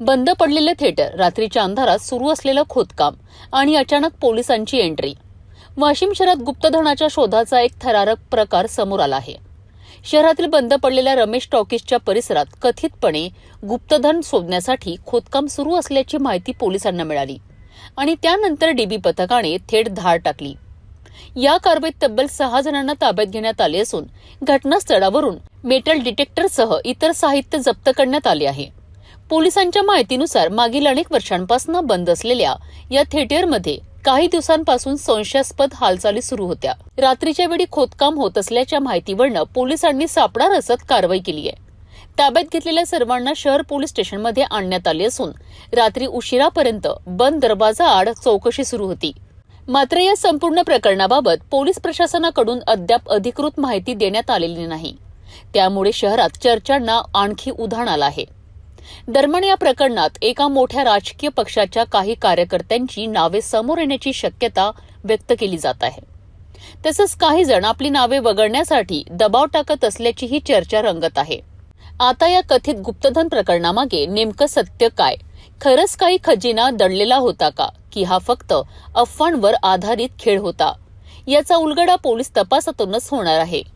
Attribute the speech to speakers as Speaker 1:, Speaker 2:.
Speaker 1: बंद पडलेले थिएटर, रात्रीच्या अंधारात सुरू असलेलं खोदकाम आणि अचानक पोलिसांची एंट्री. वाशिम शहरात गुप्तधनाच्या शोधाचा एक थरारक प्रकार समोर आला आहे. शहरातील बंद पडलेल्या रमेश टॉकीजच्या परिसरात कथितपणे गुप्तधन शोधण्यासाठी खोदकाम सुरू असल्याची माहिती पोलिसांना मिळाली आणि त्यानंतर डीबी पथकाने थेट धाड टाकली. या कारवाईत तब्बल 6 जणांना ताब्यात घेण्यात आले असून घटनास्थळावरून मेटल डिटेक्टरसह इतर साहित्य जप्त करण्यात आले आहे. पोलिसांच्या माहितीनुसार मागील अनेक वर्षांपासून बंद असलेल्या या थिएटरमध्ये काही दिवसांपासून संशयास्पद हालचाली सुरू होत्या. रात्रीच्या वेळी खोदकाम होत असल्याच्या माहितीवरून पोलिसांनी सापळा रचत कारवाई केली आहे. ताब्यात घेतलेल्या सर्वांना शहर पोलीस स्टेशनमध्ये आणण्यात आले असून रात्री उशिरापर्यंत बंद दरवाजा आड चौकशी सुरू होती. मात्र या संपूर्ण प्रकरणाबाबत पोलीस प्रशासनाकडून अद्याप अधिकृत माहिती देण्यात आलेली नाही. त्यामुळे शहरात चर्चांना आणखी उधाण आलं आहे. दरम्यान या प्रकरणात एका मोठ्या राजकीय पक्षाच्या काही कार्यकर्त्यांची नावे समोर येण्याची शक्यता व्यक्त केली जात आहे. तसंच काही जण आपली नावे वगळण्यासाठी दबाव टाकत असल्याचीही चर्चा रंगत आहे. आता या कथित गुप्तधन प्रकरणामागे नेमकं सत्य काय? खरंच काही खजिना दडलेला होता का, की हा फक्त अफवांवर आधारित खेळ होता? याचा उलगडा पोलीस तपासातूनच होणार आहे.